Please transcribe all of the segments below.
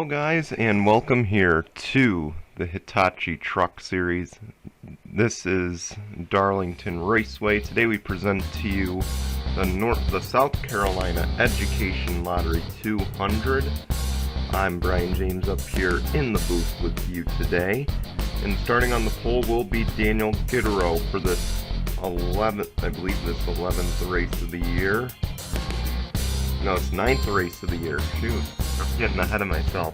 Hello guys, and welcome here to the Hitachi Truck Series. This is Darlington Raceway. Today we present to you the South Carolina Education Lottery 200. I'm Brian James up here in the booth with you today. And starting on the pole will be Daniel Gittero for this 11th race of the year. No, it's 9th race of the year. Shoot, I'm getting ahead of myself.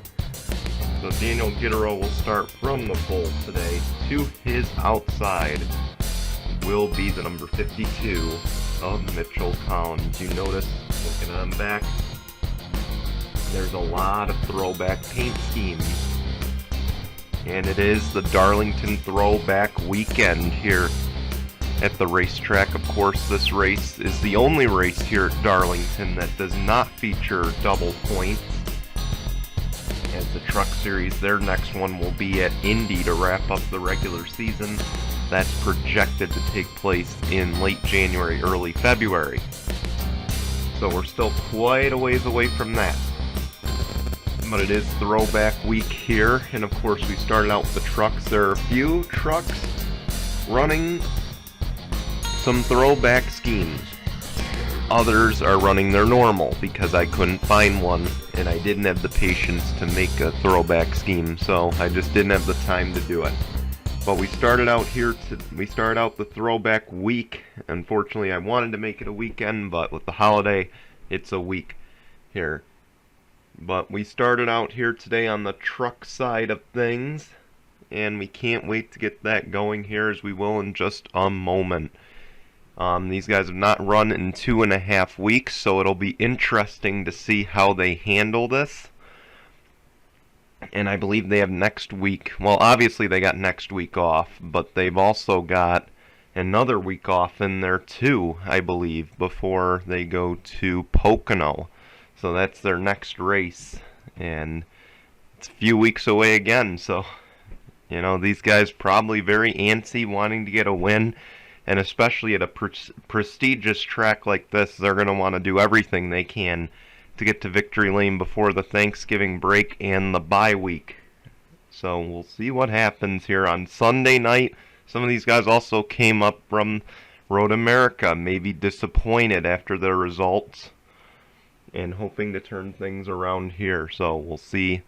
So Daniel Gittero will start from the pole today. To his outside will be the number 52 of Mitchell Collins. You notice, looking on back, there's a lot of throwback paint schemes. And it is the Darlington Throwback weekend here at the racetrack. Of course, this race is the only race here at Darlington that does not feature double points. As the Truck Series, their next one will be at Indy to wrap up the regular season. That's projected to take place in late January, early February. So we're still quite a ways away from that. But it is Throwback Week here, and of course we started out with the trucks. There are a few trucks running some throwback schemes. Others are running their normal because I couldn't find one and I didn't have the patience to make a throwback scheme, so I just didn't have the time to do it. But we started out the Throwback Week. Unfortunately, I wanted to make it a weekend, but with the holiday, it's a week here. But we started out here today on the truck side of things, and we can't wait to get that going here, as we will in just a moment. These guys have not run in 2.5 weeks, so it'll be interesting to see how they handle this. And I believe they have next week. Well, obviously they got next week off, but they've also got another week off in there too, I believe, before they go to Pocono. So that's their next race, and it's a few weeks away again. So, you know, these guys probably very antsy, wanting to get a win. And especially at a prestigious track like this, they're going to want to do everything they can to get to victory lane before the Thanksgiving break and the bye week. So we'll see what happens here on Sunday night. Some of these guys also came up from Road America, maybe disappointed after their results, and hoping to turn things around here. So we'll see,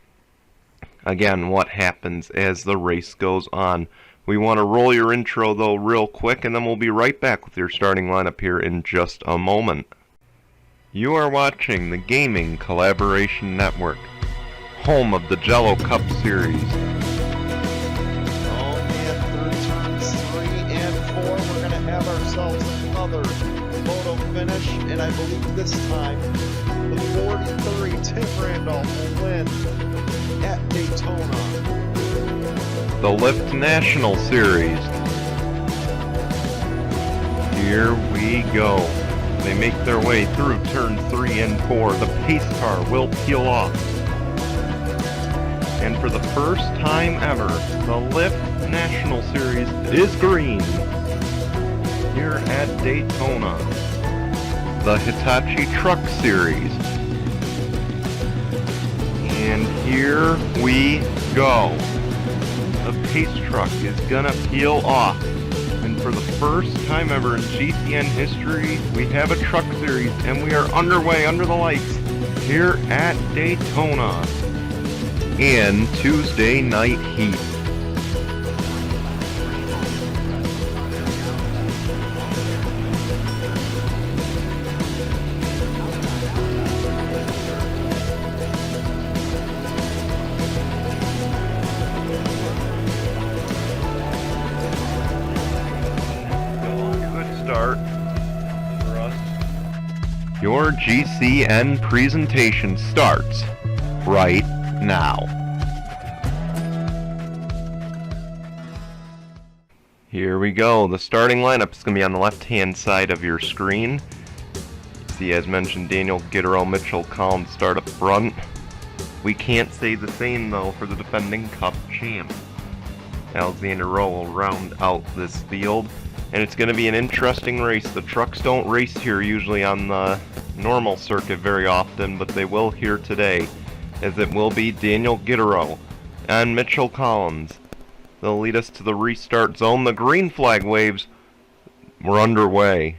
again, what happens as the race goes on. We want to roll your intro, though, real quick, and then we'll be right back with your starting lineup here in just a moment. You are watching the Gaming Collaboration Network, home of the Jello Cup Series. Oh, and through turns 3 and 4, we're going to have ourselves another photo finish, and I believe this time the 43 Tim Randolph will win at Daytona. The Lift National Series. Here we go. They make their way through turn 3 and 4. The pace car will peel off. And for the first time ever, the Lift National Series is green here at Daytona. The Hitachi Truck Series. And here we go. The pace truck is gonna peel off, and for the first time ever in GCN history, we have a truck series, and we are underway under the lights here at Daytona in Tuesday night heat. For us. Your GCN presentation starts right now. Here we go. The starting lineup is going to be on the left-hand side of your screen. See, as mentioned, Daniel Gittero, Mitchell Collins start up front. We can't say the same, though, for the defending Cup champ. Alexander Rowe will round out this field. And it's going to be an interesting race. The trucks don't race here usually on the normal circuit very often, but they will here today. as it will be Daniel Gittero and Mitchell Collins. They'll lead us to the restart zone. The green flag waves were underway.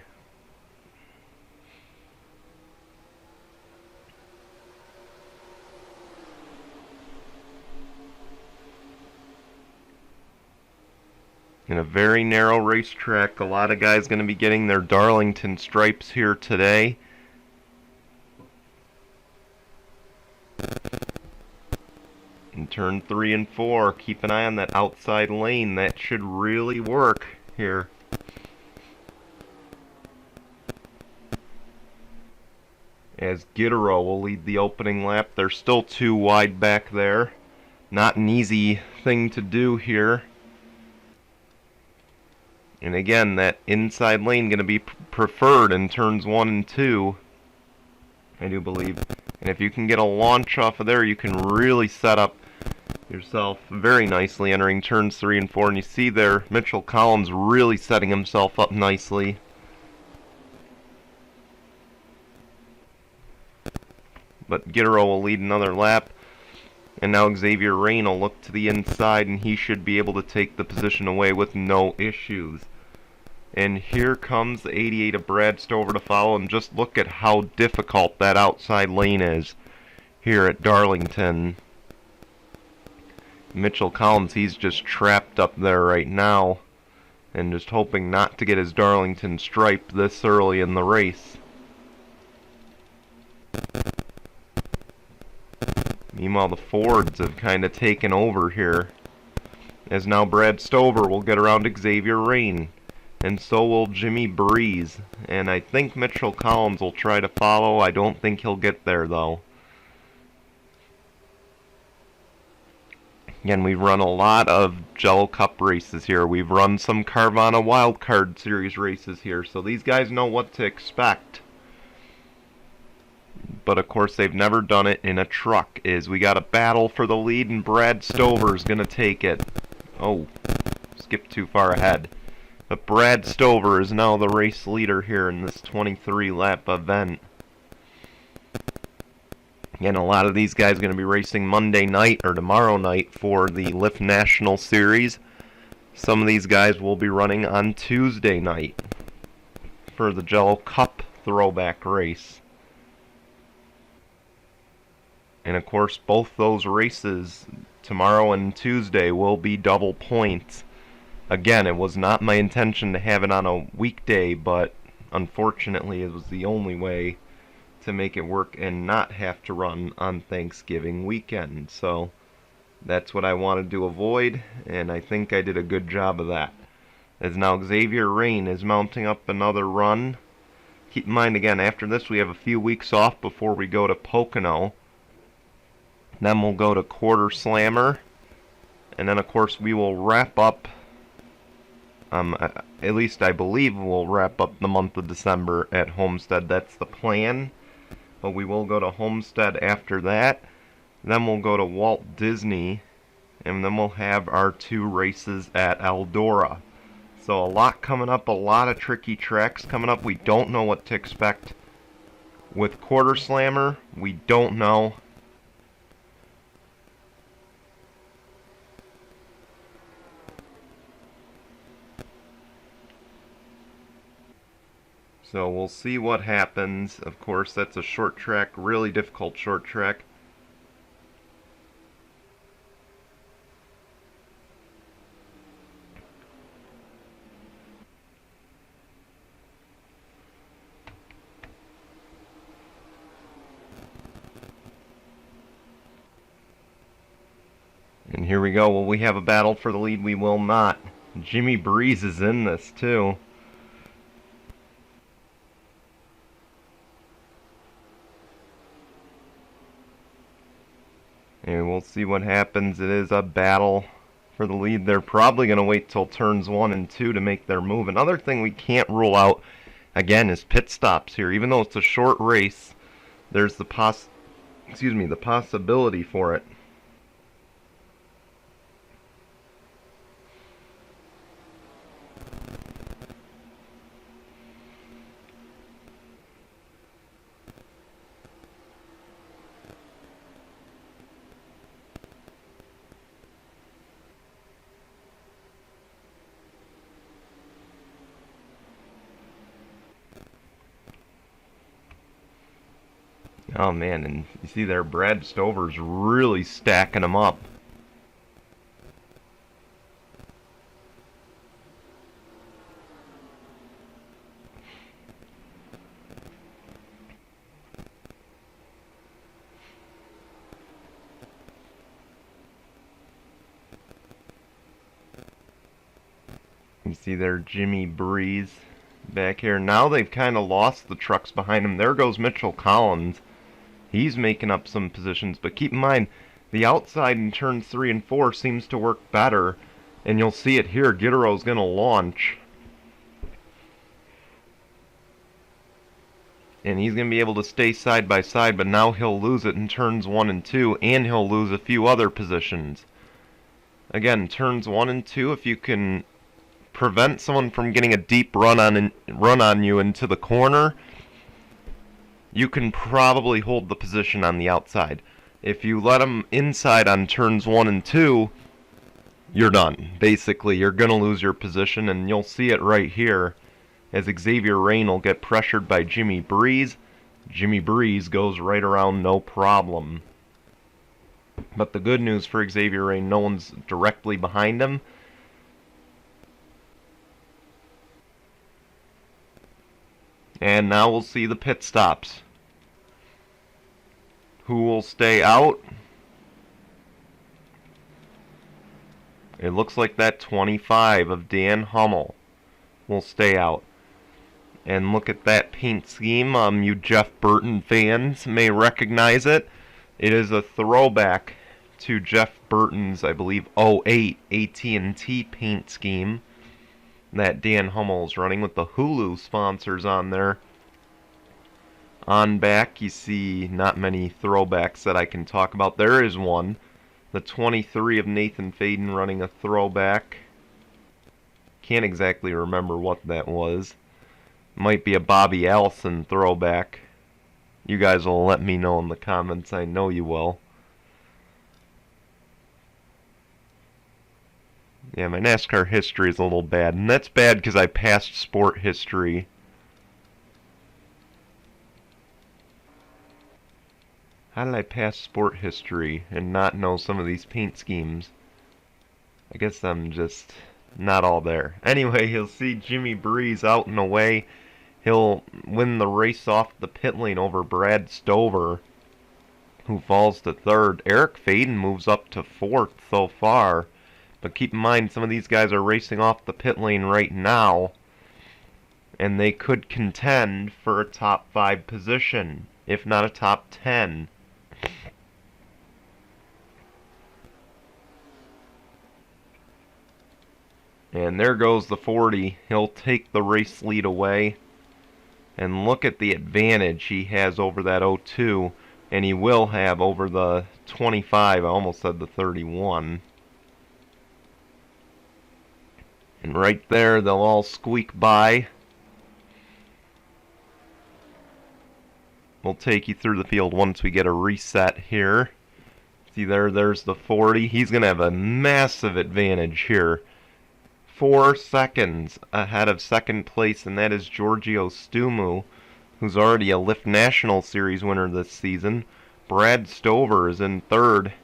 In a very narrow racetrack, a lot of guys going to be getting their Darlington stripes here today. In turn 3 and 4, keep an eye on that outside lane. That should really work here. As Gittero will lead the opening lap. They're still too wide back there. Not an easy thing to do here. And again, that inside lane going to be preferred in turns 1 and 2, I do believe. And if you can get a launch off of there, you can really set up yourself very nicely entering turns 3 and 4. And you see there, Mitchell Collins really setting himself up nicely. But Gittero will lead another lap. And now Xavier Rain will look to the inside, and he should be able to take the position away with no issues. And here comes the 88 of Brad Stover to follow, and just look at how difficult that outside lane is here at Darlington. Mitchell Collins, he's just trapped up there right now, and just hoping not to get his Darlington stripe this early in the race. Meanwhile, the Fords have kind of taken over here, as now Brad Stover will get around Xavier Rain, and so will Jimmy Breeze. And I think Mitchell Collins will try to follow. I don't think he'll get there, though. Again, we've run a lot of Jello Cup races here. We've run some Carvana Wildcard Series races here, so these guys know what to expect. But of course, they've never done it in a truck. We got a battle for the lead, and Brad Stover's going to take it. Oh, skipped too far ahead. But Brad Stover is now the race leader here in this 23-lap event. Again, a lot of these guys are going to be racing Monday night or tomorrow night for the Lift National Series. Some of these guys will be running on Tuesday night for the Jello Cup Throwback race. And of course, both those races, tomorrow and Tuesday, will be double points. Again, it was not my intention to have it on a weekday, but unfortunately it was the only way to make it work and not have to run on Thanksgiving weekend. So that's what I wanted to avoid, and I think I did a good job of that. As now Xavier Rain is mounting up another run. Keep in mind, again, after this we have a few weeks off before we go to Pocono. Then we'll go to Quarter Slammer, and then of course we will wrap up, at least I believe we'll wrap up the month of December at Homestead. That's the plan, but we will go to Homestead after that. Then we'll go to Walt Disney, and then we'll have our 2 races at Eldora. So a lot coming up, a lot of tricky tracks coming up. We don't know what to expect with Quarter Slammer. We don't know. So we'll see what happens. Of course, that's a short track, really difficult short track. And here we go. Will we have a battle for the lead? We will not. Jimmy Breeze is in this too. And we'll see what happens. It is a battle for the lead. They're probably going to wait till turns 1 and 2 to make their move. Another thing we can't rule out, again, is pit stops here. Even though it's a short race, there's the possibility for it. Oh man, and you see there, Brad Stover's really stacking them up. You see there, Jimmy Breeze back here. Now they've kind of lost the trucks behind him. There goes Mitchell Collins. He's making up some positions, but keep in mind, the outside in turns 3 and 4 seems to work better, and you'll see it here. Gittero's going to launch, and he's going to be able to stay side by side, but now he'll lose it in turns 1 and 2, and he'll lose a few other positions. Again, turns 1 and 2, if you can prevent someone from getting a deep run on you into the corner, you can probably hold the position on the outside. If you let them inside on turns 1 and 2, you're done. Basically, you're going to lose your position, and you'll see it right here as Xavier Rain will get pressured by Jimmy Breeze. Jimmy Breeze goes right around no problem. But the good news for Xavier Rain, no one's directly behind him. And now we'll see the pit stops. Who will stay out? It looks like that 25 of Dan Hummel will stay out. And look at that paint scheme. You Jeff Burton fans may recognize it. It is a throwback to Jeff Burton's, I believe, 08 AT&T paint scheme that Dan Hummel is running with the Hulu sponsors on there. On back, you see not many throwbacks that I can talk about. There is one. The 23 of Nathan Faden running a throwback. Can't exactly remember what that was. Might be a Bobby Allison throwback. You guys will let me know in the comments. I know you will. Yeah, my NASCAR history is a little bad. And that's bad because I passed sport history. How did I pass sport history and not know some of these paint schemes? I guess I'm just not all there. Anyway, you'll see Jimmy Breeze out and away. He'll win the race off the pit lane over Brad Stover, who falls to third. Eric Faden moves up to fourth so far. But keep in mind, some of these guys are racing off the pit lane right now, and they could contend for a top 5 position, if not a top 10. And there goes the 40. He'll take the race lead away. And look at the advantage he has over that 02, and he will have over the 25. I almost said the 31. And right there, they'll all squeak by. We'll take you through the field once we get a reset here. See there's the 40. He's going to have a massive advantage here. 4 seconds ahead of second place, and that is Giorgio Stumu, who's already a Lift National Series winner this season. Brad Stover is in third.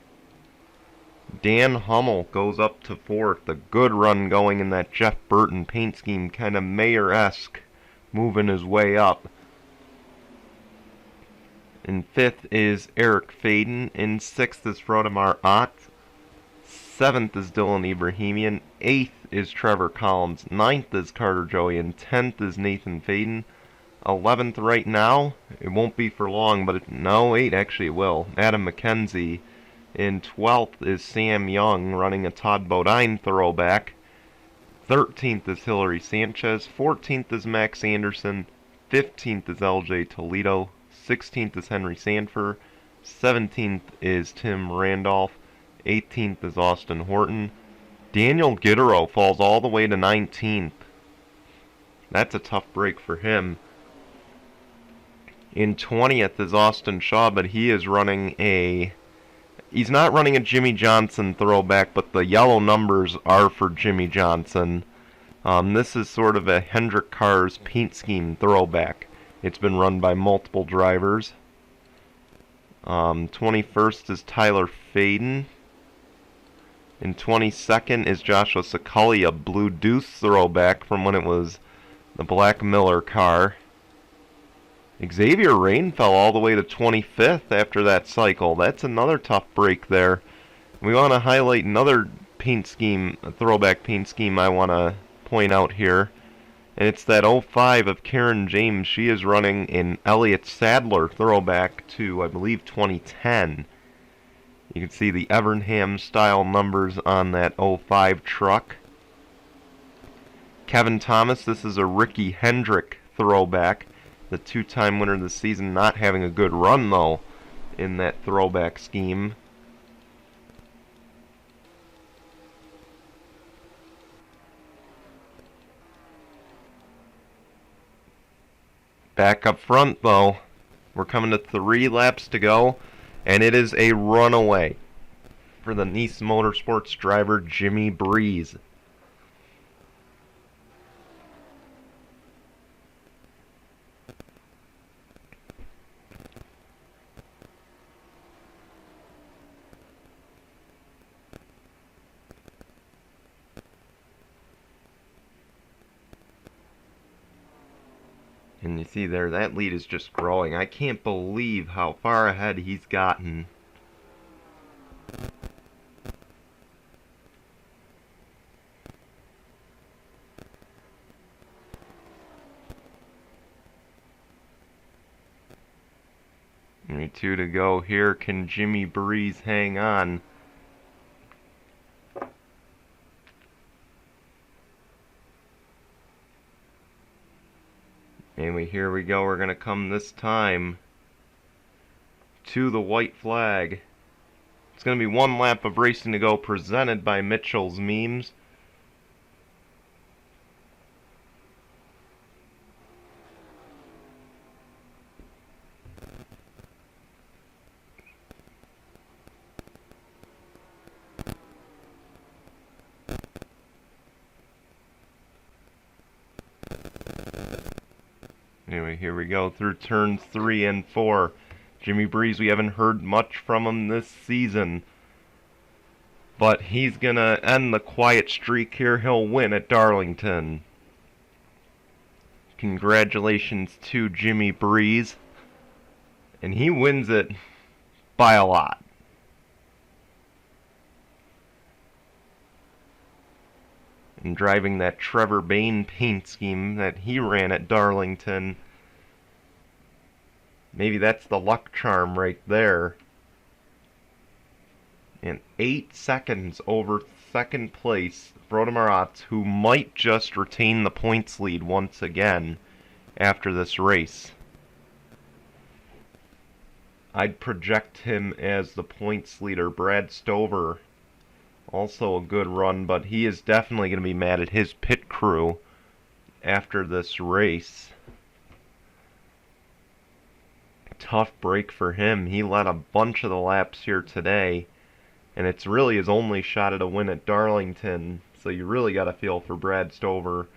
Dan Hummel goes up to fourth. A good run going in that Jeff Burton paint scheme, kind of Mayer-esque, moving his way up. In fifth is Eric Faden. In sixth is Frodemar Ott. Seventh is Dylan Ibrahimian. Eighth is Trevor Collins. Ninth is Carter Joey. And 10th is Nathan Faden. 11th right now. It won't be for long, but no, wait, actually it will. Adam McKenzie. In 12th is Sam Young running a Todd Bodine throwback. 13th is Hillary Sanchez. 14th is Max Anderson. 15th is LJ Toledo. 16th is Henry Sanford. 17th is Tim Randolph. 18th is Austin Horton. Daniel Gittero falls all the way to 19th. That's a tough break for him. In 20th is Austin Shaw, but he is running a... He's not running a Jimmy Johnson throwback, but the yellow numbers are for Jimmy Johnson. This is sort of a Hendrick Cars paint scheme throwback. It's been run by multiple drivers. 21st is Tyler Faden. In 22nd is Joshua Sakali, a Blue Deuce throwback from when it was the Black Miller car. Xavier Rain fell all the way to 25th after that cycle. That's another tough break there. We want to highlight another paint scheme, a throwback paint scheme I want to point out here. And it's that 05 of Karen James. She is running an Elliott Sadler throwback to, I believe, 2010. You can see the Evernham style numbers on that 05 truck. Kevin Thomas, this is a Ricky Hendrick throwback. The two-time winner of the season, not having a good run though in that throwback scheme. Back up front though, we're coming to 3 laps to go, and it is a runaway for the Nice Motorsports driver Jimmy Breeze. And you see there, that lead is just growing. I can't believe how far ahead he's gotten. Only 2 to go here. Can Jimmy Breeze hang on? Anyway, here we go. We're going to come this time to the white flag. It's going to be 1 lap of racing to go, presented by Mitchell's Memes. Anyway, here we go through turns 3 and 4. Jimmy Breeze, we haven't heard much from him this season, but he's gonna end the quiet streak here. He'll win at Darlington. Congratulations to Jimmy Breeze, and he wins it by a lot. And driving that Trevor Bain paint scheme that he ran at Darlington. Maybe that's the luck charm right there. And 8 seconds over second place, Frode Maratz, who might just retain the points lead once again after this race. I'd project him as the points leader. Brad Stover, also a good run, but he is definitely going to be mad at his pit crew after this race. Tough break for him. He led a bunch of the laps here today, and it's really his only shot at a win at Darlington, so you really got to feel for Brad Stover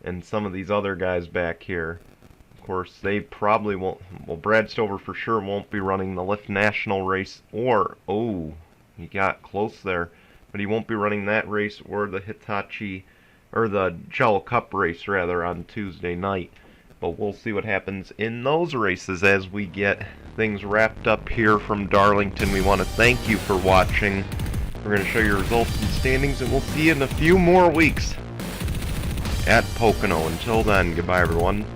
and some of these other guys back here. Of course, they probably won't, well, Brad Stover for sure won't be running the Lift National race, or, oh, he got close there, but he won't be running that race or the Hitachi, or the Gel Cup race rather, on Tuesday night. But we'll see what happens in those races as we get things wrapped up here from Darlington. We want to thank you for watching. We're going to show you results and standings, and we'll see you in a few more weeks at Pocono. Until then, goodbye everyone.